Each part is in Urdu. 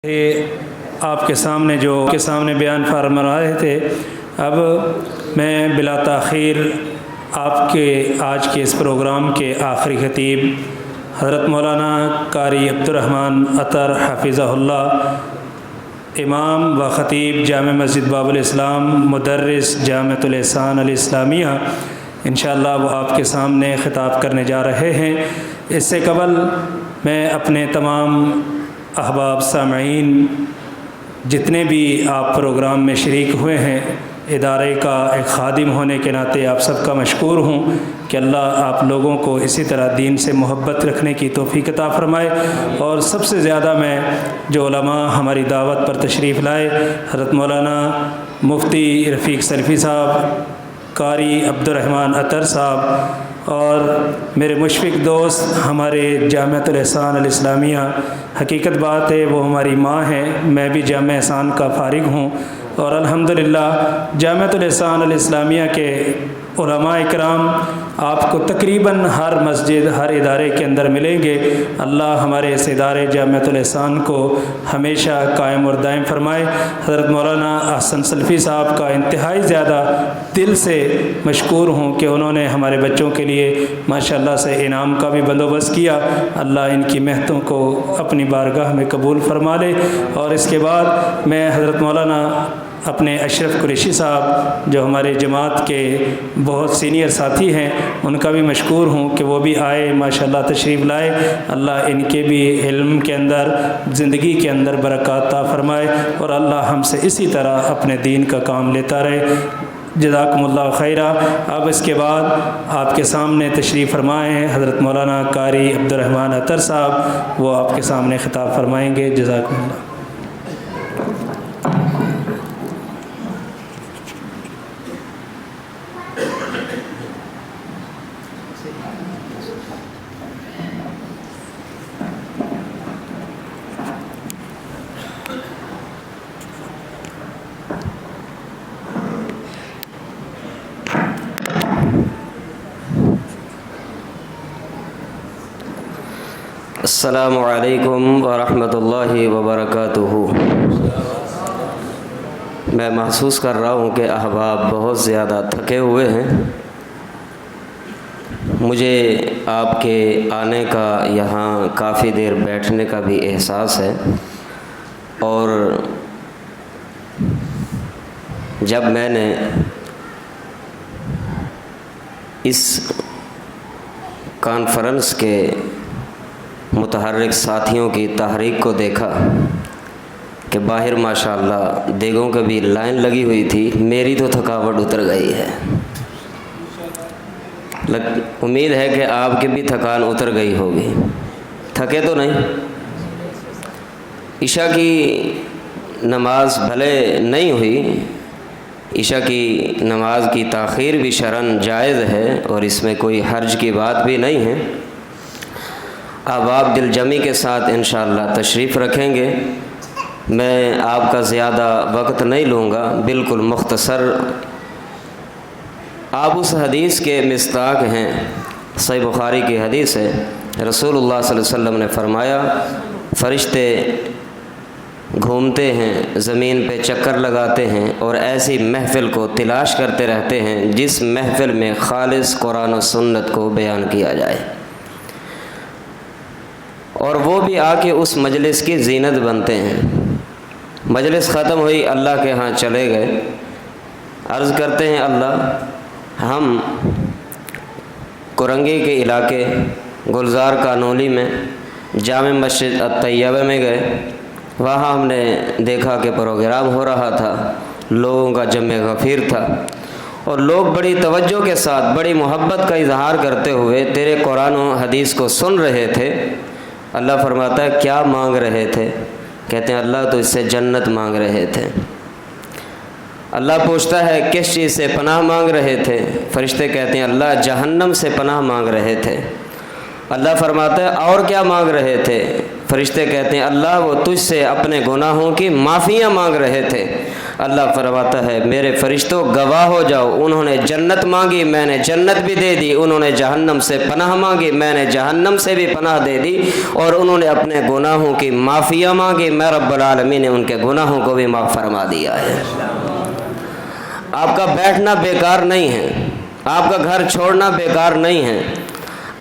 آپ کے سامنے بیان فرما رہے تھے، اب میں بلا تاخیر آپ کے آج کے اس پروگرام کے آخری خطیب حضرت مولانا قاری عبدالرحمن عطر حفظہ اللہ، امام و خطیب جامع مسجد باب الاسلام، مدرس جامعۃ الاحسان الاسلامیہ، انشاءاللہ وہ آپ کے سامنے خطاب کرنے جا رہے ہیں۔ اس سے قبل میں اپنے تمام احباب سامعین، جتنے بھی آپ پروگرام میں شریک ہوئے ہیں، ادارے کا ایک خادم ہونے کے ناطے آپ سب کا مشکور ہوں کہ اللہ آپ لوگوں کو اسی طرح دین سے محبت رکھنے کی توفیق عطا فرمائے۔ اور سب سے زیادہ میں جو علماء ہماری دعوت پر تشریف لائے، حضرت مولانا مفتی رفیق سلفی صاحب، قاری عبدالرحمن عطر صاحب، اور میرے مشفق دوست ہمارے جامعۃ الاحسان الاسلامیہ، حقیقت بات ہے وہ ہماری ماں ہیں، میں بھی جامع احسان کا فارغ ہوں، اور الحمدللہ جامعۃ الاحسان الاسلامیہ کے علماء اکرام آپ کو تقریباً ہر مسجد، ہر ادارے کے اندر ملیں گے۔ اللہ ہمارے اس ادارے جامعۃ الاحسان کو ہمیشہ قائم اور دائم فرمائے۔ حضرت مولانا احسن سلفی صاحب کا انتہائی زیادہ دل سے مشکور ہوں کہ انہوں نے ہمارے بچوں کے لیے ماشاءاللہ سے انعام کا بھی بندوبست کیا۔ اللہ ان کی محنتوں کو اپنی بارگاہ میں قبول فرما لے۔ اور اس کے بعد میں حضرت مولانا اپنے اشرف قریشی صاحب، جو ہمارے جماعت کے بہت سینئر ساتھی ہیں، ان کا بھی مشکور ہوں کہ وہ بھی آئے، ماشاءاللہ تشریف لائے۔ اللہ ان کے بھی علم کے اندر، زندگی کے اندر برکات عطا فرمائے، اور اللہ ہم سے اسی طرح اپنے دین کا کام لیتا رہے۔ جزاکم اللہ خیرہ۔ اب اس کے بعد آپ کے سامنے تشریف فرمائے ہیں حضرت مولانا قاری عبدالرحمن عطر صاحب، وہ آپ کے سامنے خطاب فرمائیں گے۔ جزاکم اللہ۔ السلام علیکم ورحمۃ اللہ وبرکاتہ۔ میں محسوس کر رہا ہوں کہ احباب بہت زیادہ تھکے ہوئے ہیں۔ مجھے آپ کے آنے کا، یہاں کافی دیر بیٹھنے کا بھی احساس ہے، اور جب میں نے اس کانفرنس کے متحرک ساتھیوں کی تحریک کو دیکھا کہ باہر ماشاءاللہ دیگوں کے بھی لائن لگی ہوئی تھی، میری تو تھکاوٹ اتر گئی ہے۔ امید ہے کہ آپ کی بھی تھکان اتر گئی ہوگی، تھکے تو نہیں؟ عشاء کی نماز بھلے نہیں ہوئی، عشاء کی نماز کی تاخیر بھی شرعاً جائز ہے، اور اس میں کوئی حرج کی بات بھی نہیں ہے۔ اب آپ دل جمی کے ساتھ انشاءاللہ تشریف رکھیں گے۔ میں آپ کا زیادہ وقت نہیں لوں گا، بالکل مختصر۔ آپ اس حدیث کے مصداق ہیں، صحیح بخاری کی حدیث ہے، رسول اللہ صلی اللہ علیہ وسلم نے فرمایا، فرشتے گھومتے ہیں، زمین پہ چکر لگاتے ہیں، اور ایسی محفل کو تلاش کرتے رہتے ہیں جس محفل میں خالص قرآن و سنت کو بیان کیا جائے، اور وہ بھی آ کے اس مجلس کی زینت بنتے ہیں۔ مجلس ختم ہوئی، اللہ کے ہاں چلے گئے، عرض کرتے ہیں اللہ، ہم کرنگی کے علاقے گلزار کانولی میں جامع مسجد الطیبہ میں گئے، وہاں ہم نے دیکھا کہ پروگرام ہو رہا تھا، لوگوں کا جمع غفیر تھا، اور لوگ بڑی توجہ کے ساتھ، بڑی محبت کا اظہار کرتے ہوئے تیرے قرآن و حدیث کو سن رہے تھے۔ اللہ فرماتا ہے کیا مانگ رہے تھے؟ کہتے ہیں اللہ تو اس سے جنت مانگ رہے تھے۔ اللہ پوچھتا ہے کس چیز سے پناہ مانگ رہے تھے؟ فرشتے کہتے ہیں اللہ جہنم سے پناہ مانگ رہے تھے۔ اللہ فرماتا ہے اور کیا مانگ رہے تھے؟ فرشتے کہتے ہیں اللہ وہ تجھ سے اپنے گناہوں کی معافیاں مانگ رہے تھے۔ اللہ فرماتا ہے میرے فرشتوں گواہ ہو جاؤ، انہوں نے جنت مانگی میں نے جنت بھی دے دی، انہوں نے جہنم سے پناہ مانگی میں نے جہنم سے بھی پناہ دے دی، اور انہوں نے اپنے گناہوں کی معافیہ مانگی میں رب العالمین نے ان کے گناہوں کو بھی معاف فرما دیا ہے۔ آپ کا بیٹھنا بیکار نہیں ہے، آپ کا گھر چھوڑنا بیکار نہیں ہے،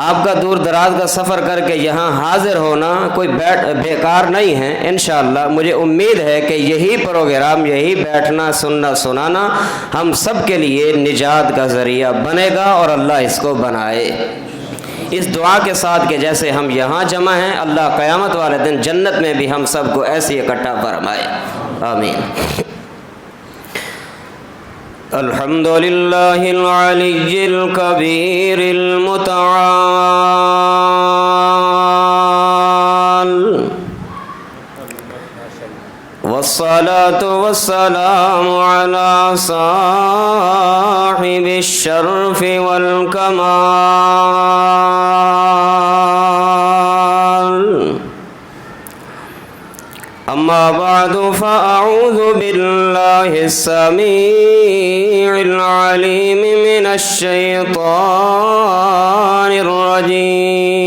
آپ کا دور دراز کا سفر کر کے یہاں حاضر ہونا کوئی بیکار نہیں ہے۔ انشاءاللہ مجھے امید ہے کہ یہی پروگرام، یہی بیٹھنا سننا سنانا ہم سب کے لیے نجات کا ذریعہ بنے گا، اور اللہ اس کو بنائے۔ اس دعا کے ساتھ کہ جیسے ہم یہاں جمع ہیں، اللہ قیامت والے دن جنت میں بھی ہم سب کو ایسے اکٹھا فرمائے، آمین۔ الحمد للہ العلی الکبیر المتعال، والصلاة والسلام على صاحب الشرف والکمال، اما بعد فاعوذ باللہ السمیع العلیم من الشیطان الرجیم،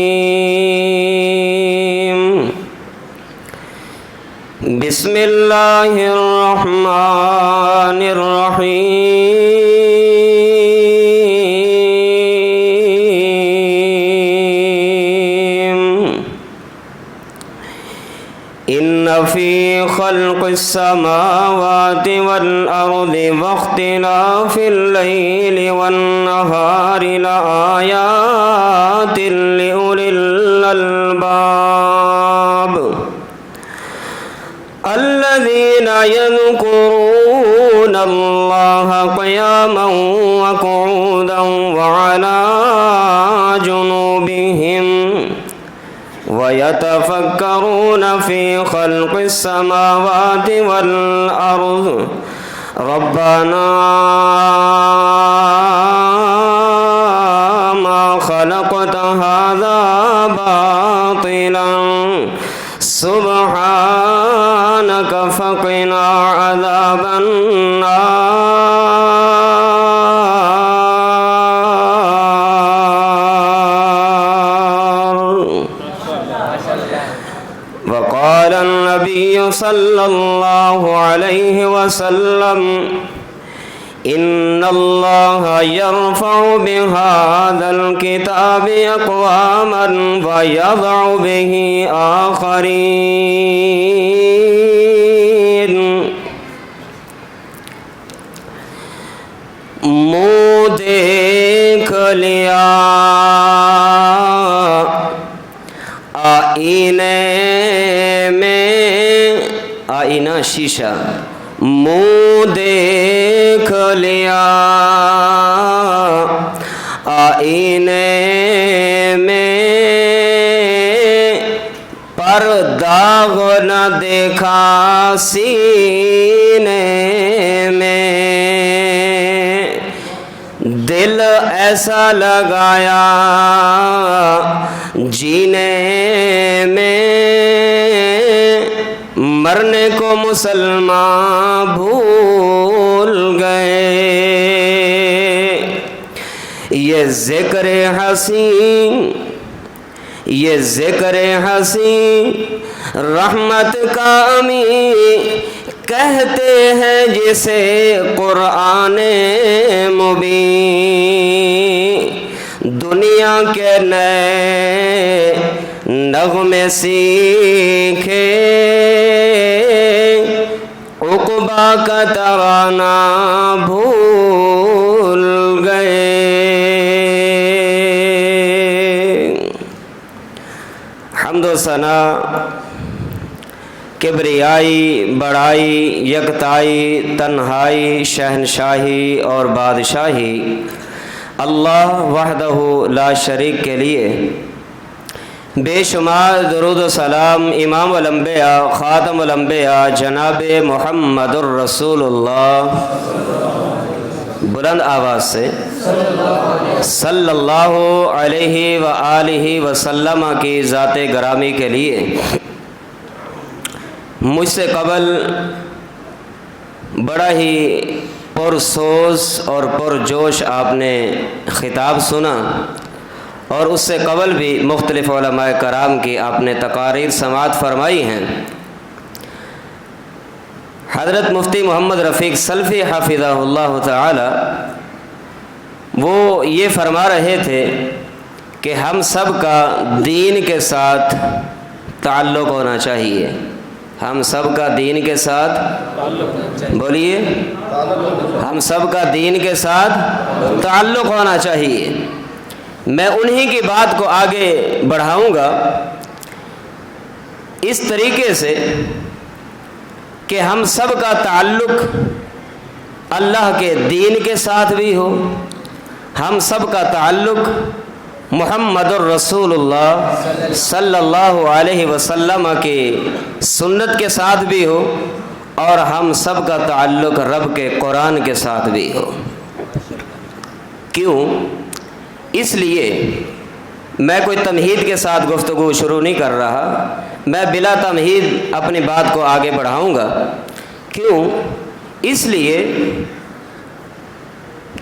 بسم اللہ الرحمن الرحیم، ان فی خلق السماوات والارض واختلاف اللیل والنہار لآیات لأولی الالباب، الذین یذکرون اللہ قیاما وقعودا وعلی جنوبہم وَيَتَفَكَّرُونَ فِي خَلْقِ السَّمَاوَاتِ وَالْأَرْضِ رَبَّنَا مَا خَلَقْتَ هَذَا بَاطِلًا سُبْحَانَكَ فَقِنَا عَذَابَ النَّارِ۔ وقال النبي صلى الله عليه وسلم إن الله يرفع بهذا الكتاب أقواما ويضع به آخرين، منہ دیکھ لیا آئینے میں، آئینہ شیشہ، منہ دیکھ لیا آئینے میں، پر داغ نہ دیکھا سینے میں، دل ایسا لگایا جینے میں، مرنے کو مسلمان بھول گئے، یہ ذکر حسین، یہ ذکر حسین رحمت کا امین کہتے ہیں جسے قرآن مبین، دنیا کے نئے نغمے سیکھے، عقبہ کا ترانہ بھول گئے۔ حمد و ثنا، کبریائی، بڑائی، یکتائی، تنہائی، شہنشاہی اور بادشاہی اللہ وحدہ لا شریک کے لیے، بے شمار درود و سلام امام الانبیاء خاتم الانبیاء جناب محمد الرسول اللہ، بلند آواز سے صلی اللہ علیہ وآلہ وسلم کی ذات گرامی کے لیے، مجھ سے قبل بڑا ہی پرسوز اور پرجوش آپ نے خطاب سنا، اور اس سے قبل بھی مختلف علماء کرام کی آپ نے تقاریر سماعت فرمائی ہیں۔ حضرت مفتی محمد رفیق سلفی حفظہ اللہ تعالی وہ یہ فرما رہے تھے کہ ہم سب کا دین کے ساتھ تعلق ہونا چاہیے، ہم سب کا دین کے ساتھ، بولیے، ہم سب کا دین کے ساتھ تعلق ہونا چاہیے۔ میں انہی کی بات کو آگے بڑھاؤں گا اس طریقے سے کہ ہم سب کا تعلق اللہ کے دین کے ساتھ بھی ہو، ہم سب کا تعلق محمد الرسول اللہ صلی اللہ علیہ وسلم کی سنت کے ساتھ بھی ہو، اور ہم سب کا تعلق رب کے قرآن کے ساتھ بھی ہو۔ کیوں؟ اس لیے میں کوئی تمہید کے ساتھ گفتگو شروع نہیں کر رہا، میں بلا تمہید اپنی بات کو آگے بڑھاؤں گا۔ کیوں؟ اس لیے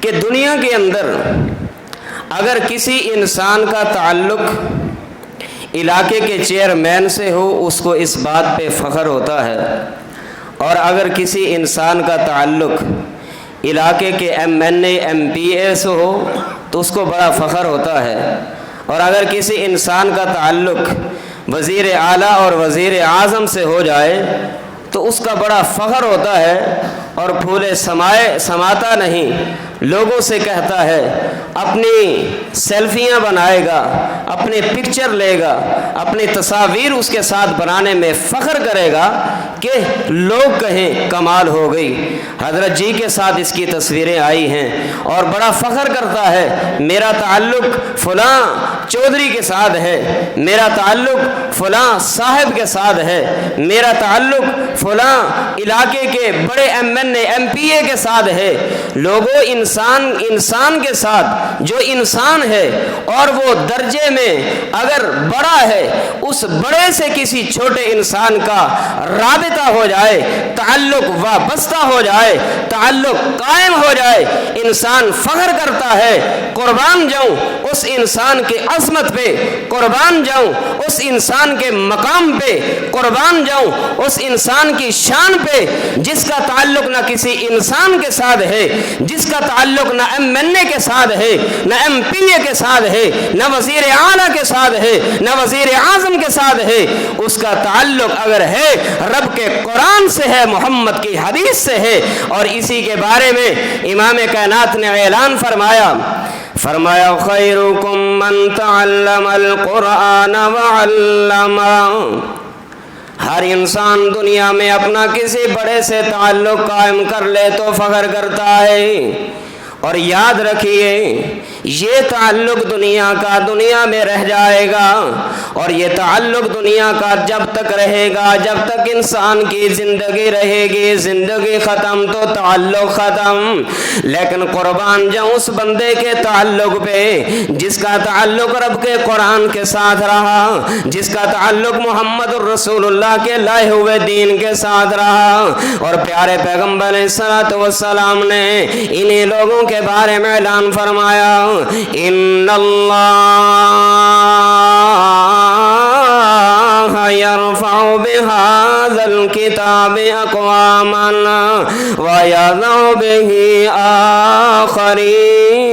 کہ دنیا کے اندر اگر کسی انسان کا تعلق علاقے کے چیئرمین سے ہو اس کو اس بات پہ فخر ہوتا ہے، اور اگر کسی انسان کا تعلق علاقے کے M N A M P A سے ہو تو اس کو بڑا فخر ہوتا ہے، اور اگر کسی انسان کا تعلق وزیر اعلیٰ اور وزیر اعظم سے ہو جائے تو اس کا بڑا فخر ہوتا ہے، اور پھولے سماتا نہیں، لوگوں سے کہتا ہے، اپنی سیلفیاں بنائے گا، اپنے پکچر لے گا، اپنی تصاویر اس کے ساتھ بنانے میں فخر کرے گا کہ لوگ کہیں کمال ہو گئی۔ حضرت جی کے ساتھ اس کی تصویریں آئی ہیں، اور بڑا فخر کرتا ہے، میرا تعلق فلاں چودھری کے ساتھ ہے، میرا تعلق فلاں صاحب کے ساتھ ہے، میرا تعلق فلاں علاقے کے بڑے M N A M P A کے ساتھ ہے۔ لوگوں انسان کے ساتھ جو انسان ہے اور وہ درجے میں اگر بڑا ہے، اس بڑے سے کسی چھوٹے انسان کا رابطہ ہو جائے، تعلق وابستہ ہو جائے، تعلق قائم ہو جائے، انسان فخر کرتا ہے، قربان جاؤں اس انسان کے عظمت پہ، قربان جاؤں اس انسان کے مقام پہ، قربان جاؤں اس انسان کی شان پہ جس کا تعلق نہ کسی انسان کے ساتھ ہے، جس کا تعلق نہ ایم این اے کے ساتھ ہے، نہ ایم پی اے کے ساتھ ہے، نہ وزیر اعلیٰ کے ساتھ ہے، نہ وزیر اعظم کے ساتھ ہے، اس کا تعلق اگر ہے رب کے قرآن سے ہے، محمد کی حدیث سے ہے۔ اور اسی کے بارے میں امام کائنات نے اعلان فرمایا خیرکم من تعلم القرآن وعلمہ۔ ہر انسان دنیا میں اپنا کسی بڑے سے تعلق قائم کر لے تو فخر کرتا ہے، اور یاد رکھیے یہ تعلق دنیا کا دنیا میں رہ جائے گا، اور یہ تعلق دنیا کا جب تک رہے گا، جب تک انسان کی زندگی رہے گی، زندگی ختم تو تعلق ختم۔ لیکن قربان جاؤں اس بندے کے تعلق پہ جس کا تعلق رب کے قرآن کے ساتھ رہا، جس کا تعلق محمد الرسول اللہ کے لائے ہوئے دین کے ساتھ رہا۔ اور پیارے پیغمبر علیہ الصلوۃ والسلام نے انہی لوگوں کے بارے میں اعلان فرمایا، ان اللہ یرفع بہذا الکتاب اقواما ویضع بہ آخرین۔